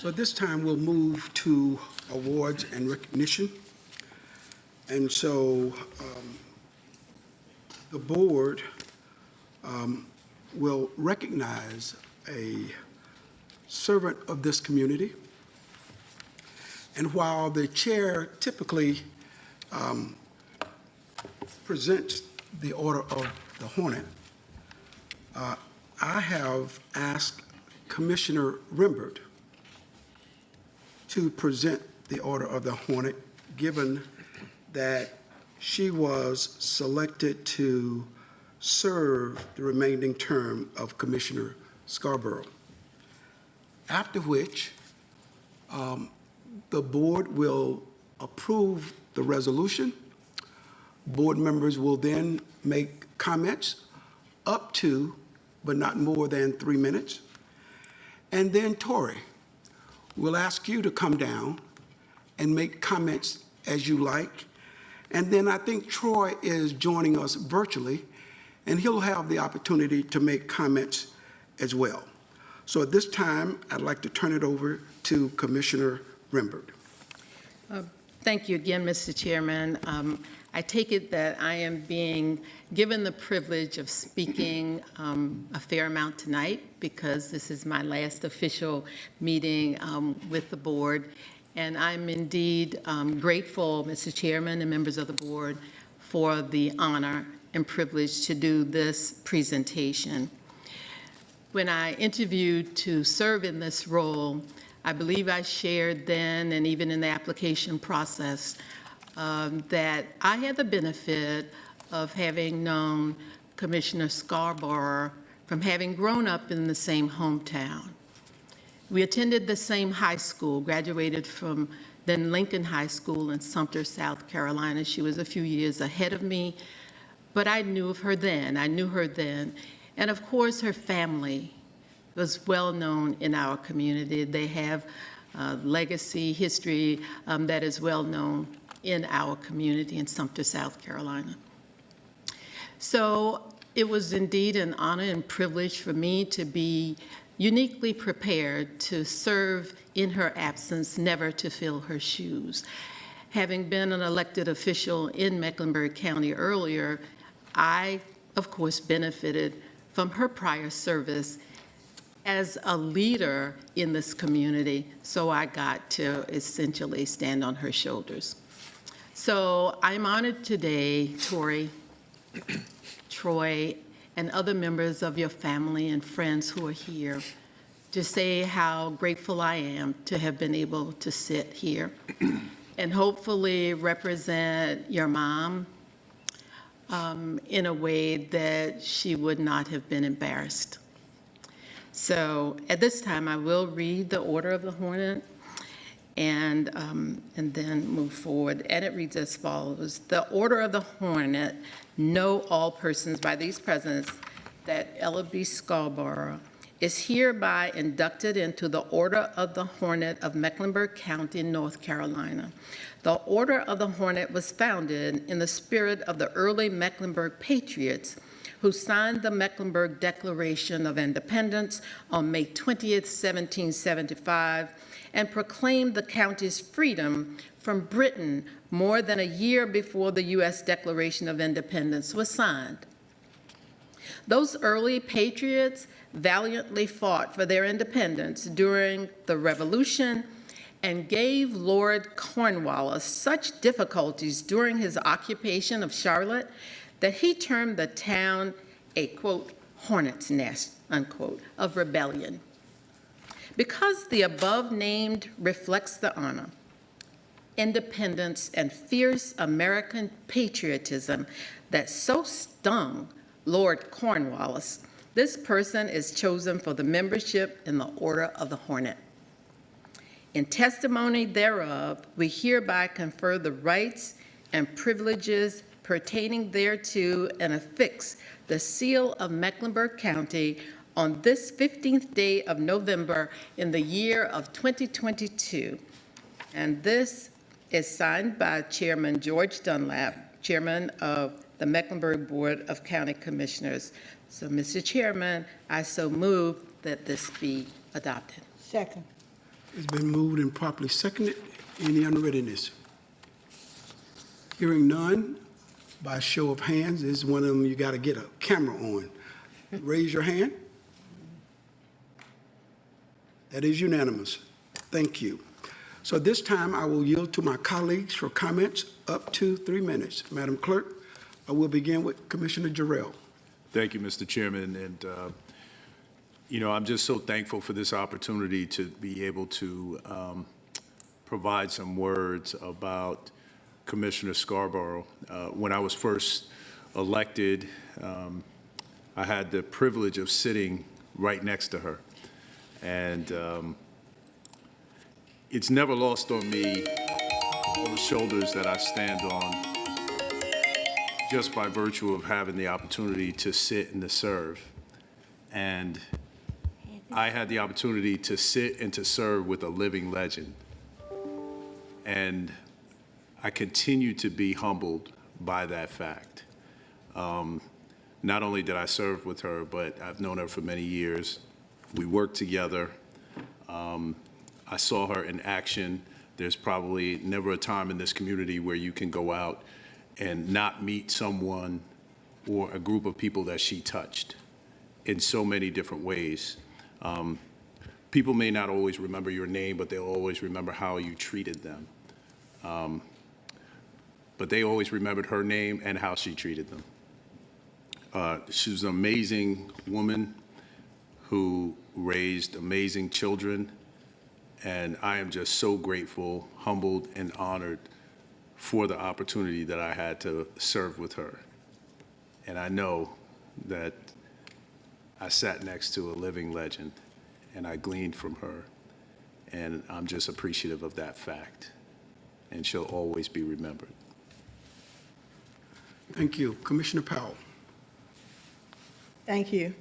So at this time, we'll move to awards and recognition. And so the board will recognize a servant of this community. And while the chair typically presents the Order of the Hornet, I have asked Commissioner Rimbert to present the Order of the Hornet, given that she was selected to serve the remaining term of Commissioner Scarborough. After which, the board will approve the resolution. Board members will then make comments up to, but not more than 3 minutes. And then Tori, we'll ask you to come down and make comments as you like. And then I think Troy is joining us virtually, and he'll have the opportunity to make comments as well. So at this time, I'd like to turn it over to Commissioner Rimbert. Thank you again, Mr. Chairman. I take it that I am being given the privilege of speaking a fair amount tonight because this is my last official meeting with the board. And I'm indeed grateful, Mr. Chairman and members of the board, for the honor and privilege to do this presentation. When I interviewed to serve in this role, I believe I shared then and even in the application process that I had the benefit of having known Commissioner Scarborough from having grown up in the same hometown. We attended the same high school, graduated from then Lincoln High School in Sumter, South Carolina. She was a few years ahead of me, but I knew of her then. I knew her then. And of course, her family was well known in our community. They have legacy, history that is well known in our community in Sumter, South Carolina. So it was indeed an honor and privilege for me to be uniquely prepared to serve in her absence, never to fill her shoes. Having been an elected official in Mecklenburg County earlier, I, of course, benefited from her prior service as a leader in this community, so I got to essentially stand on her shoulders. So I'm honored today, Tori, Troy, and other members of your family and friends who are here, to say how grateful I am to have been able to sit here and hopefully represent your mom in a way that she would not have been embarrassed. So at this time, I will read the Order of the Hornet and then move forward. And it reads as follows. The Order of the Hornet, know all persons by these presents that Ella B. Scarborough is hereby inducted into the Order of the Hornet of Mecklenburg County, North Carolina. The Order of the Hornet was founded in the spirit of the early Mecklenburg Patriots who signed the Mecklenburg Declaration of Independence on May 20th, 1775, and proclaimed the county's freedom from Britain more than a year before the U.S. Declaration of Independence was signed. Those early patriots valiantly fought for their independence during the Revolution and gave Lord Cornwallis such difficulties during his occupation of Charlotte that he termed the town a, quote, hornet's nest, unquote, of rebellion. Because the above named reflects the honor, independence, and fierce American patriotism that so stung Lord Cornwallis, this person is chosen for the membership in the Order of the Hornet. In testimony thereof, we hereby confer the rights and privileges pertaining thereto and affix the seal of Mecklenburg County on this 15th day of November in the year of 2022. And this is signed by Chairman George Dunlap, Chairman of the Mecklenburg Board of County Commissioners. So, Mr. Chairman, I so move that this be adopted. Second. It's been moved and properly seconded. Any unreadiness? Hearing none, by show of hands, this is one of them you got to get a camera on. Raise your hand. That is unanimous. Thank you. So this time, I will yield to my colleagues for comments up to 3 minutes. Madam Clerk, I will begin with Commissioner Jarrell. Thank you, Mr. Chairman. And, I'm just so thankful for this opportunity to be able to provide some words about Commissioner Scarborough. When I was first elected, I had the privilege of sitting right next to her. And it's never lost on me all the shoulders that I stand on just by virtue of having the opportunity to sit and to serve. And I had the opportunity to sit and to serve with a living legend. And I continue to be humbled by that fact. Not only did I serve with her, but I've known her for many years. We worked together. I saw her in action. There's probably never a time in this community where you can go out and not meet someone or a group of people that she touched in so many different ways. People may not always remember your name, but they'll always remember how you treated them. But they always remembered her name and how she treated them. She was an amazing woman who raised amazing children, and I am just so grateful, humbled, and honored for the opportunity that I had to serve with her. And I know that I sat next to a living legend, and I gleaned from her, and I'm just appreciative of that fact, and she'll always be remembered. Thank you. Commissioner Powell. Thank you.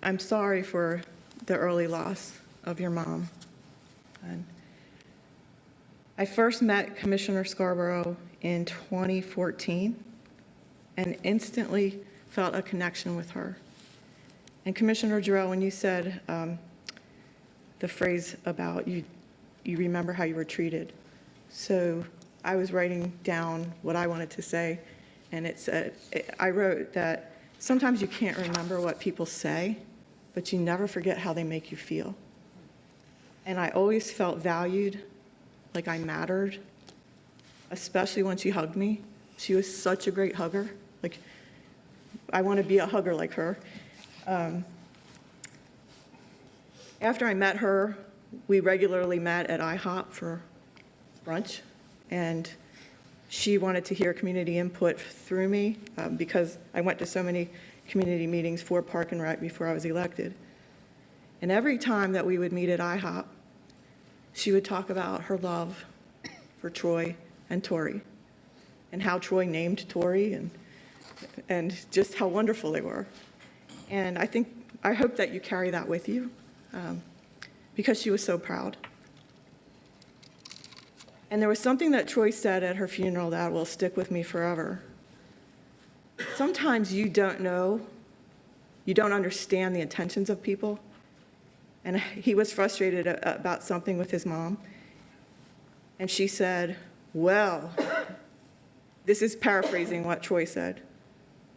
I'm sorry for the early loss of your mom. And I first met Commissioner Scarborough in 2014 and instantly felt a connection with her. And Commissioner Jarrell, when you said the phrase about you remember how you were treated, so I was writing down what I wanted to say, and it said, I wrote that sometimes you can't remember what people say, but you never forget how they make you feel. And I always felt valued, like I mattered, especially when she hugged me. She was such a great hugger. Like, I want to be a hugger like her. After I met her, we regularly met at IHOP for brunch, and she wanted to hear community input through me because I went to so many community meetings for Park and Rec before I was elected. And every time that we would meet at IHOP, she would talk about her love for Troy and Tori, and how Troy named Tori, and just how wonderful they were. And I hope that you carry that with you, because she was so proud. And there was something that Troy said at her funeral that will stick with me forever. Sometimes you don't know, you don't understand the intentions of people. And he was frustrated about something with his mom. And she said, well, this is paraphrasing what Troy said.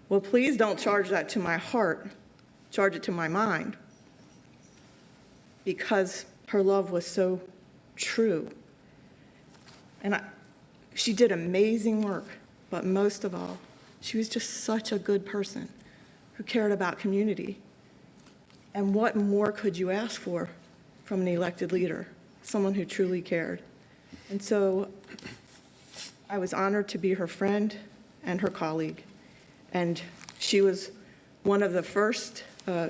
Well, please don't charge that to my heart, charge it to my mind. Because her love was so true. And she did amazing work, but most of all, she was just such a good person who cared about community. And what more could you ask for from an elected leader, someone who truly cared? And so I was honored to be her friend and her colleague. And she was one of the first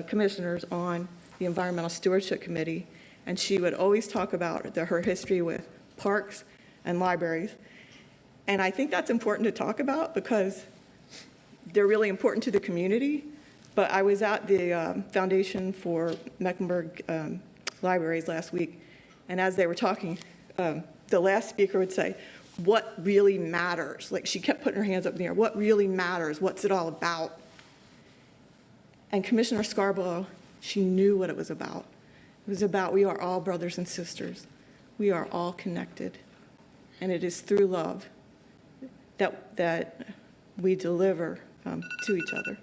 commissioners on the Environmental Stewardship Committee, and she would always talk about her history with parks and libraries. And I think that's important to talk about because they're really important to the community. But I was at the Foundation for Mecklenburg Libraries last week, and as they were talking, the last speaker would say, what really matters? Like, she kept putting her hands up in the air. What really matters? What's it all about? And Commissioner Scarborough, she knew what it was about. It was about we are all brothers and sisters. We are all connected. And it is through love that we deliver to each other.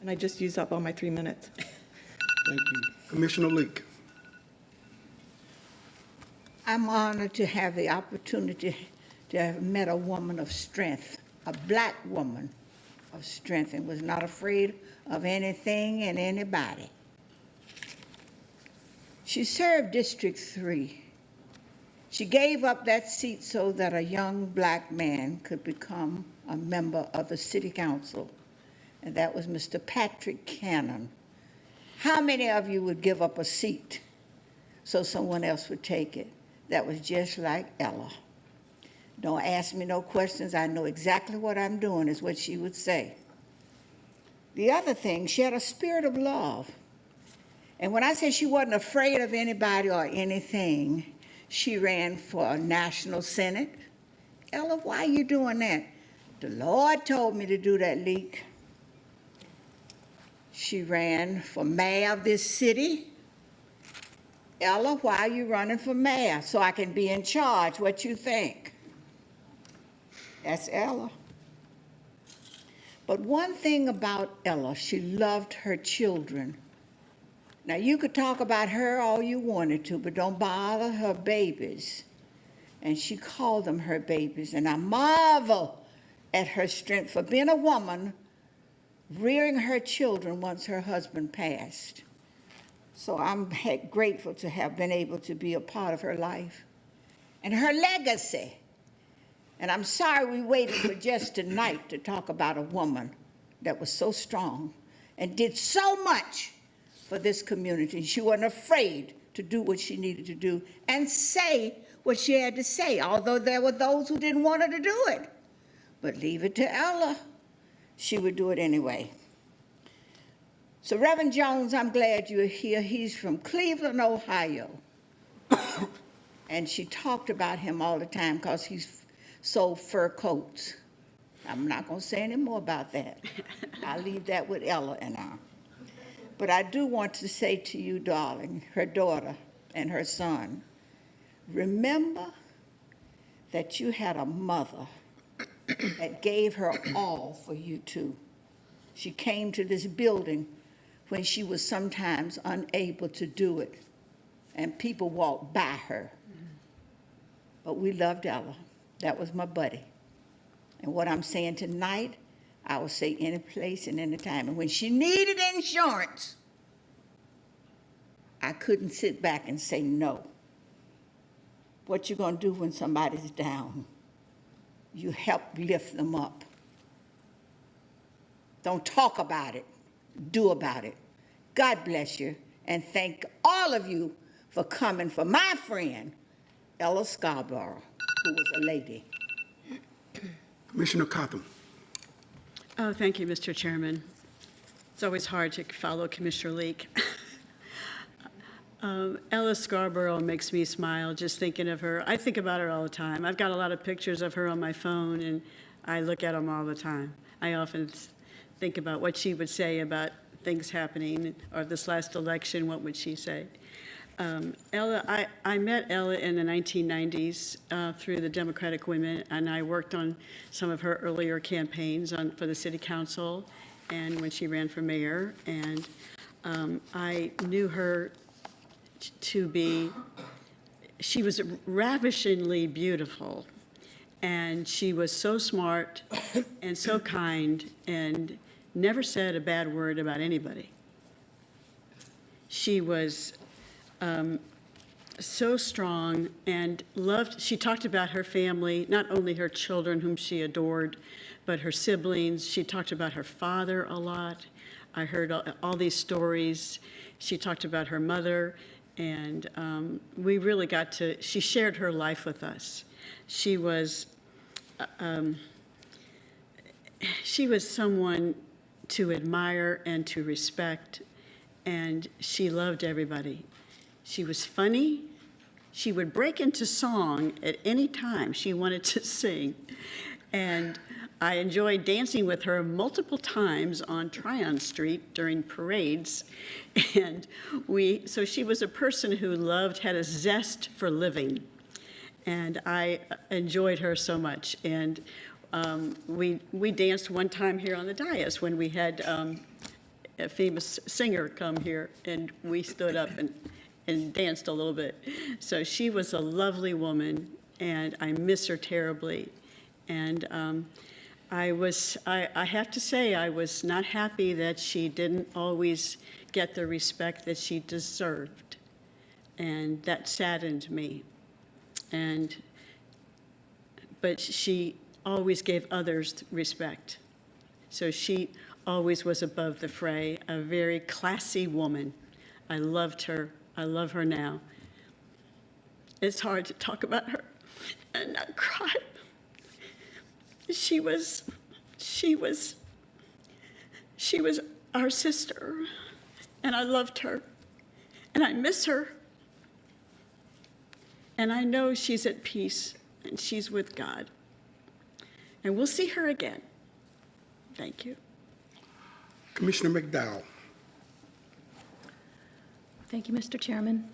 And I just used up all my 3 minutes. Thank you. Commissioner Leak. I'm honored to have the opportunity to have met a woman of strength, a black woman of strength, and was not afraid of anything and anybody. She served District 3. She gave up that seat so that a young black man could become a member of the city council, and that was Mr. Patrick Cannon. How many of you would give up a seat so someone else would take it? That was just like Ella. Don't ask me no questions. I know exactly what I'm doing, is what she would say. The other thing, she had a spirit of love. And when I say she wasn't afraid of anybody or anything, she ran for a national senate. Ella, why are you doing that? The Lord told me to do that, Leak. She ran for mayor of this city. Ella, why are you running for mayor? So I can be in charge. What you think? That's Ella. But one thing about Ella, she loved her children. Now, you could talk about her all you wanted to, but don't bother her babies. And she called them her babies. And I marvel at her strength for being a woman rearing her children once her husband passed. So I'm grateful to have been able to be a part of her life and her legacy. And I'm sorry we waited for just tonight to talk about a woman that was so strong and did so much for this community. She wasn't afraid to do what she needed to do and say what she had to say, although there were those who didn't want her to do it. But leave it to Ella. She would do it anyway. So Reverend Jones, I'm glad you're here. He's from Cleveland, Ohio. And she talked about him all the time because he's sold fur coats. I'm not going to say any more about that. I'll leave that with Ella and I. But I do want to say to you, darling, her daughter and her son, remember that you had a mother that gave her all for you too. She came to this building when she was sometimes unable to do it, and people walked by her. But we loved Ella. That was my buddy. And what I'm saying tonight, I will say any place and any time. And when she needed insurance, I couldn't sit back and say no. What you gonna do when somebody's down? You help lift them up. Don't talk about it, do about it. God bless you, and thank all of you for coming for my friend, Ella Scarborough, who was a lady. Commissioner Cotham. Oh, thank you, Mr. Chairman. It's always hard to follow Commissioner Leak. Ella Scarborough makes me smile just thinking of her. I think about her all the time. I've got a lot of pictures of her on my phone, and I look at them all the time. I often think about what she would say about things happening, or this last election, what would she say? Ella, I met Ella in the 1990s through the Democratic Women, and I worked on some of her earlier campaigns for the city council and when she ran for mayor. And I knew her to be, she was ravishingly beautiful, and she was so smart and so kind and never said a bad word about anybody. She was so strong and loved, she talked about her family, not only her children whom she adored, but her siblings. She talked about her father a lot. I heard all these stories. She talked about her mother, and we really got to, she shared her life with us. She was someone to admire and to respect, and she loved everybody. She was funny. She would break into song at any time she wanted to sing. And I enjoyed dancing with her multiple times on Tryon Street during parades. And so she was a person who had a zest for living. And I enjoyed her so much. And we danced one time here on the dais when we had a famous singer come here, and we stood up and danced a little bit. So she was a lovely woman, and I miss her terribly. And I have to say, I was not happy that she didn't always get the respect that she deserved, and that saddened me. But she always gave others respect. So she always was above the fray, a very classy woman. I loved her. I love her now. It's hard to talk about her and not cry. She was our sister, and I loved her, and I miss her. And I know she's at peace, and she's with God. And we'll see her again. Thank you. Commissioner McDowell. Thank you, Mr. Chairman.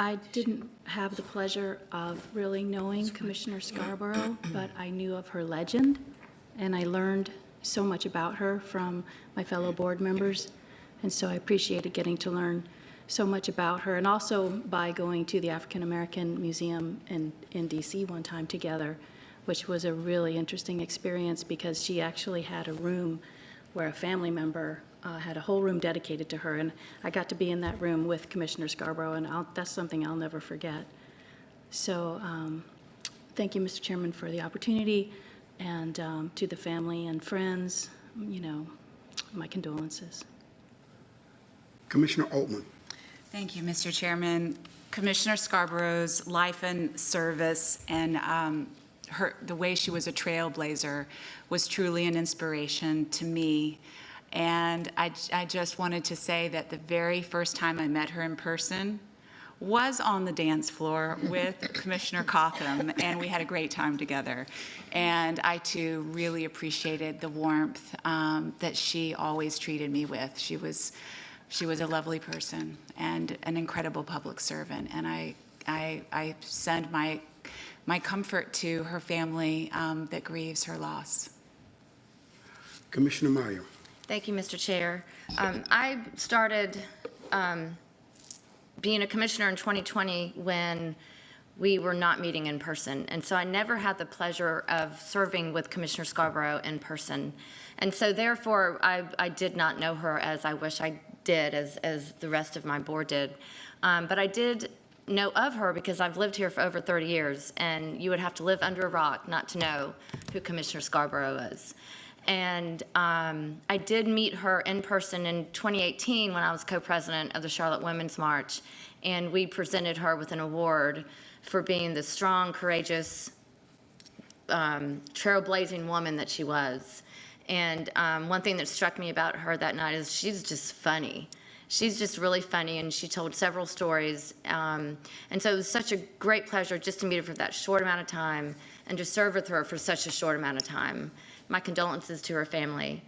I didn't have the pleasure of really knowing Commissioner Scarborough, but I knew of her legend, and I learned so much about her from my fellow board members, and so I appreciated getting to learn so much about her, and also by going to the African American Museum in D.C. one time together, which was a really interesting experience because she actually had a room where a family member had a whole room dedicated to her, and I got to be in that room with Commissioner Scarborough, and that's something I'll never forget. So thank you, Mr. Chairman, for the opportunity, and to the family and friends, my condolences. Commissioner Altman. Thank you, Mr. Chairman. Commissioner Scarborough's life and service and the way she was a trailblazer was truly an inspiration to me. And I just wanted to say that the very first time I met her in person was on the dance floor with Commissioner Cotham, and we had a great time together. And I, too, really appreciated the warmth that she always treated me with. She was a lovely person and an incredible public servant. And I send my comfort to her family that grieves her loss. Commissioner Meyer. Thank you, Mr. Chair. I started being a commissioner in 2020 when we were not meeting in person. And so I never had the pleasure of serving with Commissioner Scarborough in person. And so therefore, I did not know her as I wish I did, as the rest of my board did. But I did know of her because I've lived here for over 30 years, and you would have to live under a rock not to know who Commissioner Scarborough is. And I did meet her in person in 2018 when I was co-president of the Charlotte Women's March, and we presented her with an award for being the strong, courageous, trailblazing woman that she was. And one thing that struck me about her that night is she's just funny. She's just really funny, and she told several stories. And so it was such a great pleasure just to meet her for that short amount of time and to serve with her for such a short amount of time. My condolences to her family.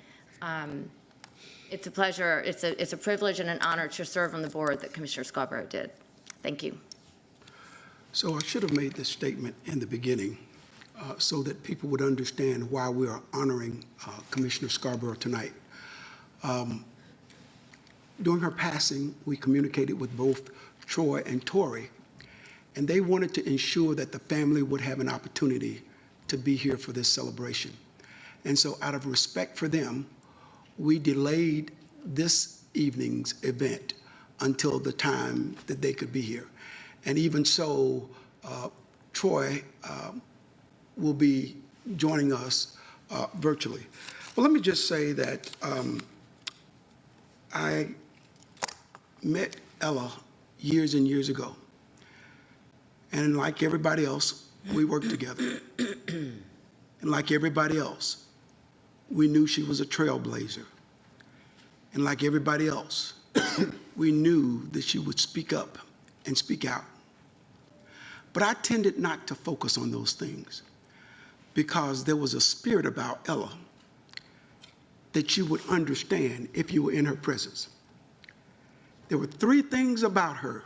It's a pleasure, it's a privilege and an honor to serve on the board that Commissioner Scarborough did. Thank you. So I should have made this statement in the beginning so that people would understand why we are honoring Commissioner Scarborough tonight. During her passing, we communicated with both Troy and Tori, and they wanted to ensure that the family would have an opportunity to be here for this celebration. And so out of respect for them, we delayed this evening's event until the time that they could be here. And even so, Troy will be joining us virtually. Well, let me just say that I met Ella years and years ago. And like everybody else, we worked together. And like everybody else, we knew she was a trailblazer. And like everybody else, we knew that she would speak up and speak out. But I tended not to focus on those things because there was a spirit about Ella that you would understand if you were in her presence. There were 3 things about her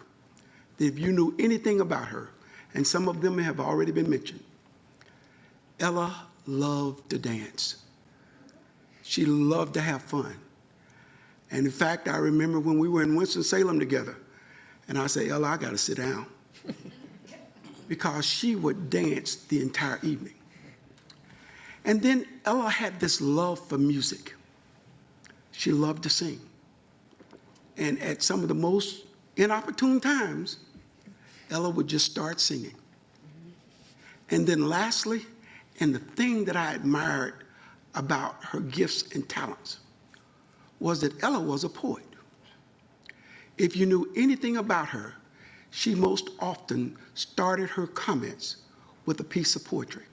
that if you knew anything about her, and some of them have already been mentioned. Ella loved to dance. She loved to have fun. And in fact, I remember when we were in Winston-Salem together, and I said, Ella, I got to sit down. Because she would dance the entire evening. And then Ella had this love for music. She loved to sing. And at some of the most inopportune times, Ella would just start singing. And then lastly, and the thing that I admired about her gifts and talents was that Ella was a poet. If you knew anything about her, she most often started her comments with a piece of poetry.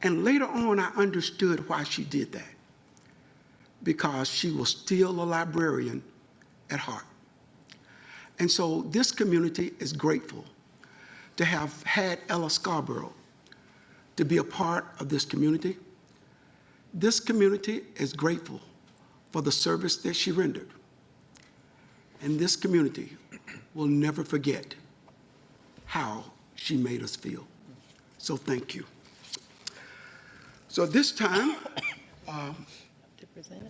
And later on, I understood why she did that. Because she was still a librarian at heart. And so this community is grateful to have had Ella Scarborough to be a part of this community. This community is grateful for the service that she rendered. And this community will never forget how she made us feel. So thank you. So this time,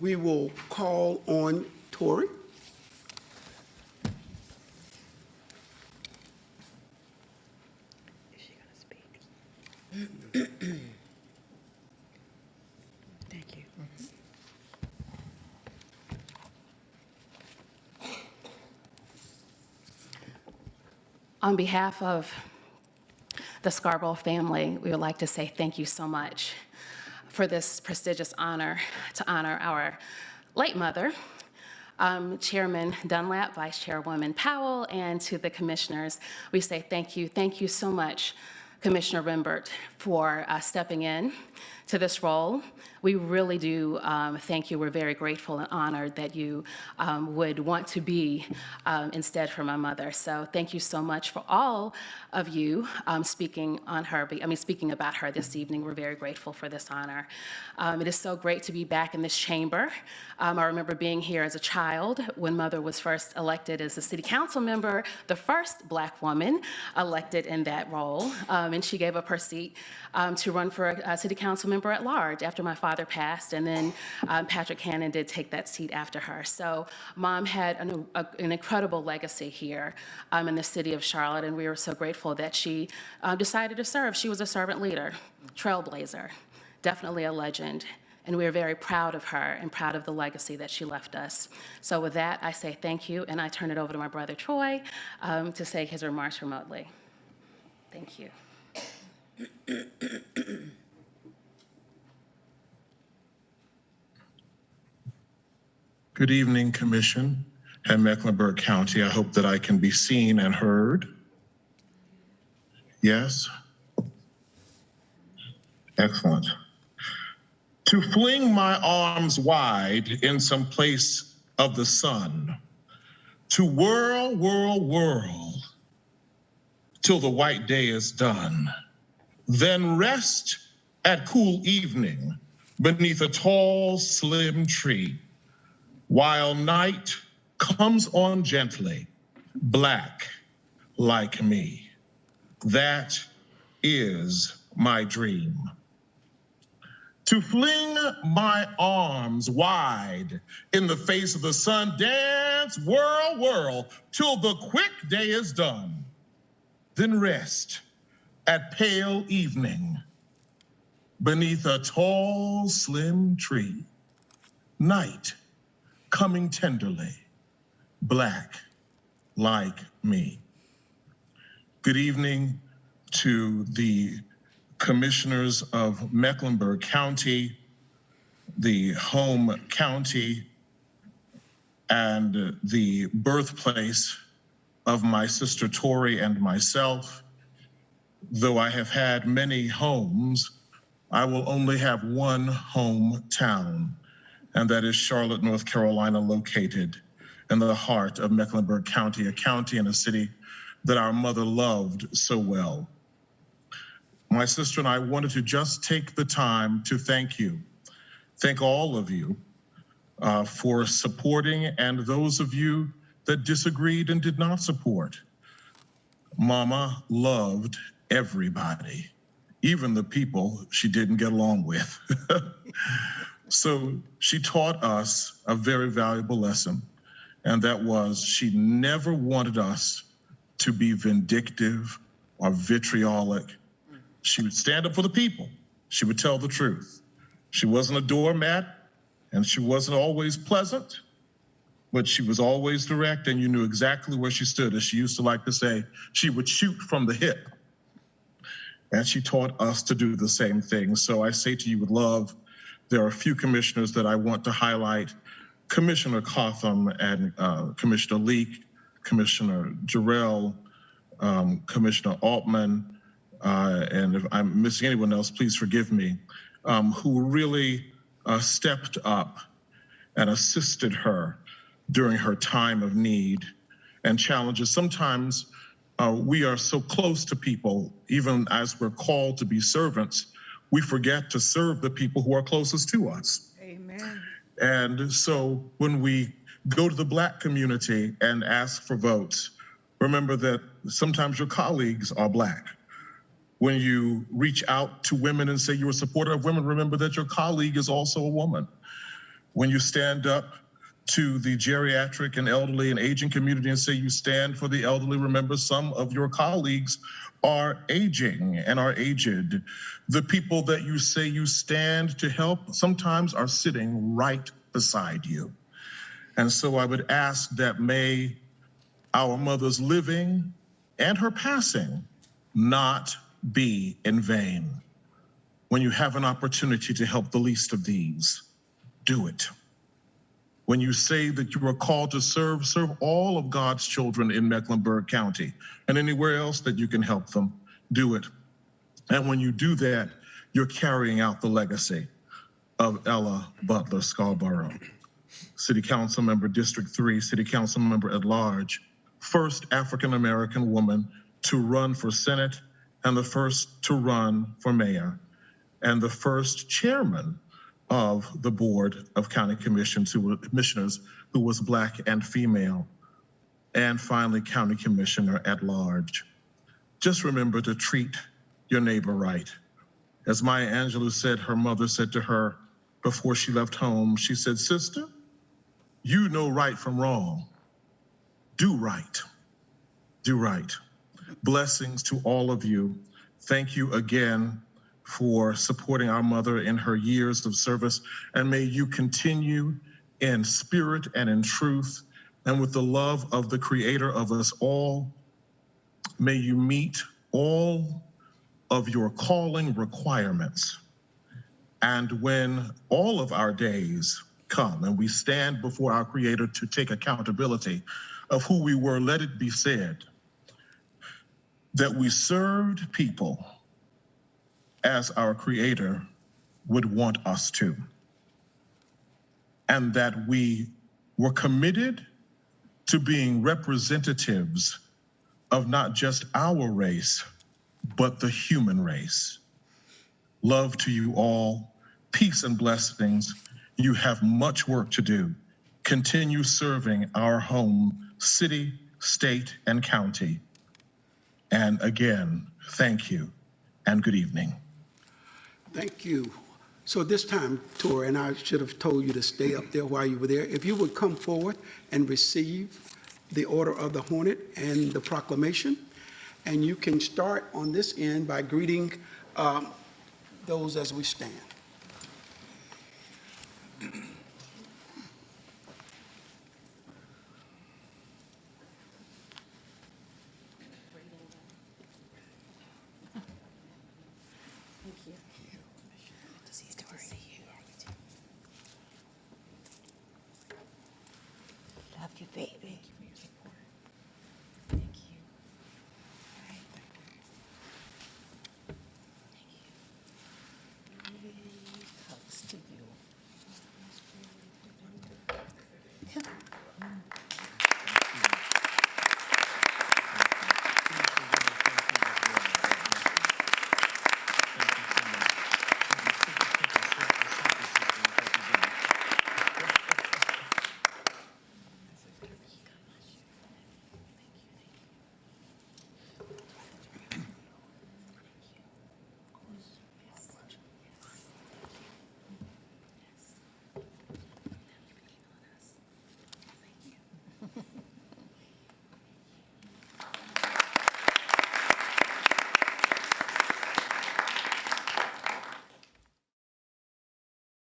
we will call on Tori. Is she going to speak? Thank you. On behalf of the Scarborough family, we would like to say thank you so much for this prestigious honor to honor our late mother, Chairman Dunlap, Vice Chairwoman Powell, and to the commissioners. We say thank you so much, Commissioner Rimbert, for stepping in to this role. We really do thank you. We're very grateful and honored that you would want to be instead for my mother. So thank you so much for all of you speaking about her this evening. We're very grateful for this honor. It is so great to be back in this chamber. I remember being here as a child when Mother was first elected as a city council member, the first Black woman elected in that role, and she gave up her seat to run for a city council member at large after my father passed, and then Patrick Hannon did take that seat after her. So Mom had an incredible legacy here in the city of Charlotte, and we were so grateful that she decided to serve. She was a servant leader, trailblazer, definitely a legend, and we are very proud of her and proud of the legacy that she left us. So with that, I say thank you, and I turn it over to my brother Troy to say his remarks remotely. Thank you. Good evening, Commission and Mecklenburg County. I hope that I can be seen and heard. Yes? Excellent. To fling my arms wide in some place of the sun, to whirl, whirl, whirl, till the white day is done, then rest at cool evening beneath a tall, slim tree, while night comes on gently, black like me. That is my dream. To fling my arms wide in the face of the sun, dance, whirl, whirl, till the quick day is done, then rest at pale evening beneath a tall, slim tree, night coming tenderly, black like me. Good evening to the commissioners of Mecklenburg County, the home county, and the birthplace of my sister Tori and myself. Though I have had many homes, I will only have one hometown, and that is Charlotte, North Carolina, located in the heart of Mecklenburg County, a county and a city that our mother loved so well. My sister and I wanted to just take the time to thank all of you for supporting, and those of you that disagreed and did not support. Mama loved everybody, even the people she didn't get along with. So she taught us a very valuable lesson, and that was she never wanted us to be vindictive or vitriolic. She would stand up for the people. She would tell the truth. She wasn't a doormat, and she wasn't always pleasant, but she was always direct, and you knew exactly where she stood. As she used to like to say, she would shoot from the hip. And she taught us to do the same thing. So I say to you with love, there are a few commissioners that I want to highlight: Commissioner Cotham and Commissioner Leek, Commissioner Jarrell, Commissioner Altman, and if I'm missing anyone else, please forgive me, who really stepped up and assisted her during her time of need and challenges. Sometimes we are so close to people, even as we're called to be servants, we forget to serve the people who are closest to us. Amen. And so when we go to the Black community and ask for votes, remember that sometimes your colleagues are Black. When you reach out to women and say you're a supporter of women, remember that your colleague is also a woman. When you stand up to the geriatric and elderly and aging community and say you stand for the elderly, remember some of your colleagues are aging and are aged. The people that you say you stand to help sometimes are sitting right beside you. And so I would ask that may our mother's living and her passing not be in vain. When you have an opportunity to help the least of these, do it. When you say that you are called to serve all of God's children in Mecklenburg County and anywhere else that you can help them, do it. And when you do that, you're carrying out the legacy of Ella Butler Scarborough, City Council Member, District 3, City Council Member at large, first African-American woman to run for Senate and the first to run for mayor, and the first chairman of the Board of County Commissioners who was Black and female, and finally County Commissioner at large. Just remember to treat your neighbor right. As Maya Angelou said, her mother said to her before she left home, she said, "Sister, you know right from wrong. Do right. Do right." Blessings to all of you. Thank you again for supporting our mother in her years of service, and may you continue in spirit and in truth, and with the love of the Creator of us all, may you meet all of your calling requirements. And when all of our days come and we stand before our Creator to take accountability of who we were, let it be said that we served people as our Creator would want us to, and that we were committed to being representatives of not just our race, but the human race. Love to you all, peace and blessings. You have much work to do. Continue serving our home, city, state, and county. And again, thank you and good evening. Thank you. So this time, Tori, and I should have told you to stay up there while you were there, if you would come forward and receive the Order of the Hornet and the proclamation, and you can start on this end by greeting those as we stand. Love you, baby.